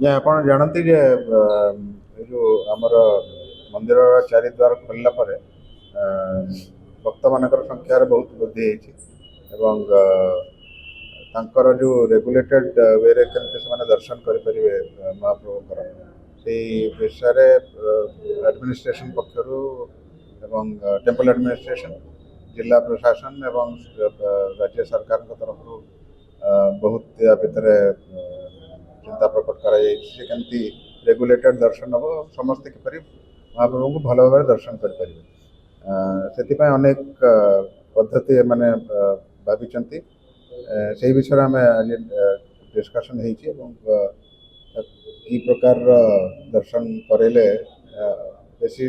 ଯେ ଆପଣ ଜାଣନ୍ତି ଯେ ଏ ଯେଉଁ ଆମର ମନ୍ଦିରର ଚାରିଦ୍ୱାର ଖୋଲିଲା ପରେ ଭକ୍ତମାନଙ୍କର ସଂଖ୍ୟାରେ ବହୁତ ବୃଦ୍ଧି ହେଇଛି ଏବଂ ତାଙ୍କର ଯେଉଁ ରେଗୁଲେଟେଡ୍ ୱେରେ କେମିତି ସେମାନେ ଦର୍ଶନ କରିପାରିବେ ମହାପ୍ରଭୁଙ୍କର ସେଇ ବିଷୟରେ ଆଡମିନିଷ୍ଟ୍ରେସନ ପକ୍ଷରୁ ଏବଂ ଟେମ୍ପଲ ଆଡମିନିଷ୍ଟ୍ରେସନ ଜିଲ୍ଲା ପ୍ରଶାସନ ଏବଂ ରାଜ୍ୟ ସରକାରଙ୍କ ତରଫରୁ ବହୁତ ୟା ଭିତରେ ଚିନ୍ତା ପ୍ରକଟ କରାଯାଇଛି ଯେ କେମିତି ରେଗୁଲେଟେଡ୍ ଦର୍ଶନ ହେବ ସମସ୍ତେ କିପରି ମହାପ୍ରଭୁଙ୍କୁ ଭଲ ଭାବରେ ଦର୍ଶନ କରିପାରିବେ। ସେଥିପାଇଁ ଅନେକ ପଦ୍ଧତି ଏମାନେ ଭାବିଛନ୍ତି। ସେଇ ବିଷୟରେ ଆମେ ଆଜି ଡିସ୍କସନ୍ ହେଇଛି ଏବଂ ଏହି ପ୍ରକାରର ଦର୍ଶନ କରେଇଲେ ବେଶୀ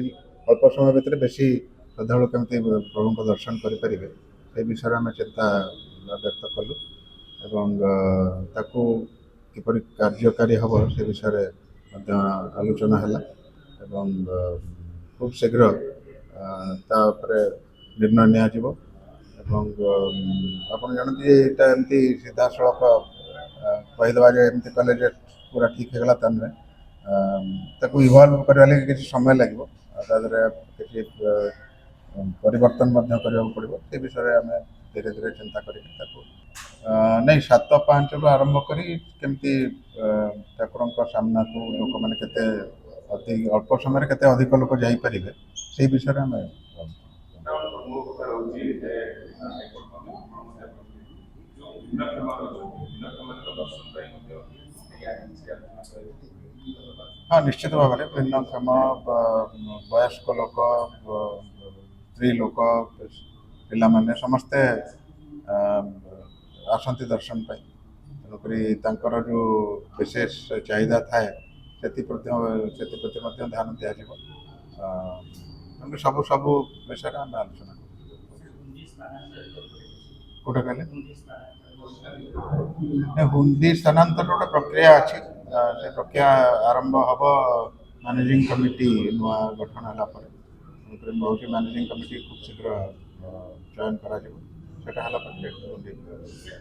ଅଳ୍ପ ସମୟ ଭିତରେ ବେଶୀ ଶ୍ରଦ୍ଧାଳୁ କେମିତି ପ୍ରଭୁଙ୍କ ଦର୍ଶନ କରିପାରିବେ ସେ ବିଷୟରେ ଆମେ ଚିନ୍ତା ବ୍ୟକ୍ତ କଲୁ ଏବଂ ତାକୁ କିପରି କାର୍ଯ୍ୟକାରୀ ହେବ ସେ ବିଷୟରେ ମଧ୍ୟ ଆଲୋଚନା ହେଲା ଏବଂ ଖୁବ୍ ଶୀଘ୍ର ତା ଉପରେ ନିର୍ଣ୍ଣୟ ନିଆଯିବ ଏବଂ ଆପଣ ଜାଣନ୍ତି ଯେ ଏଇଟା ଏମିତି ସିଧାସଳଖ କହିଦେବା ଯେ ଏମିତି କଲେ ଯେ ପୁରା ଠିକ୍ ହେଇଗଲା ତା ନୁହେଁ। ତାକୁ ଇଭଲ୍ଭ କରିବା ଲାଗି କିଛି ସମୟ ଲାଗିବ ଆଉ ତା ଦେହରେ କିଛି ପରିବର୍ତ୍ତନ ମଧ୍ୟ କରିବାକୁ ପଡ଼ିବ ସେ ବିଷୟରେ ଆମେ ଧୀରେ ଧୀରେ ଚିନ୍ତା କରିକି ତାକୁ ନାଇଁ 7-5ରୁ ଆରମ୍ଭ କରି କେମିତି ଠାକୁରଙ୍କ ସାମ୍ନାକୁ ଲୋକମାନେ କେତେ ଅଳ୍ପ ସମୟରେ କେତେ ଅଧିକ ଲୋକ ଯାଇପାରିବେ ସେଇ ବିଷୟରେ ଆମେ ହଁ ନିଶ୍ଚିତ ଭାବରେ ଭିନ୍ନକ୍ଷମ ବୟସ୍କ ଲୋକ ସ୍ତ୍ରୀ ଲୋକ ପିଲାମାନେ ସମସ୍ତେ ଆସନ୍ତି ଦର୍ଶନ ପାଇଁ ତେଣୁକରି ତାଙ୍କର ଯେଉଁ ବିଶେଷ ଚାହିଦା ଥାଏ ସେଥିପ୍ରତି ମଧ୍ୟ ଧ୍ୟାନ ଦିଆଯିବ। ତେଣୁ ସବୁ ବିଷୟରେ ଆମେ ଆଲୋଚନା କୋଉଟା କହିଲେ ହୁଣ୍ଡି ସ୍ଥାନାନ୍ତର ଗୋଟେ ପ୍ରକ୍ରିୟା ଅଛି ସେ ପ୍ରକ୍ରିୟା ଆରମ୍ଭ ହେବ ମ୍ୟାନେଜିଂ କମିଟି ନୂଆ ଗଠନ ହେଲା ପରେ ତେଣୁକରି ମୁଁ ଭାବୁଛି ମ୍ୟାନେଜିଂ କମିଟି ଖୁବ୍ ଶୀଘ୍ର ଚୟନ କରାଯିବ ସେଇଟା ହେଲା ପରେ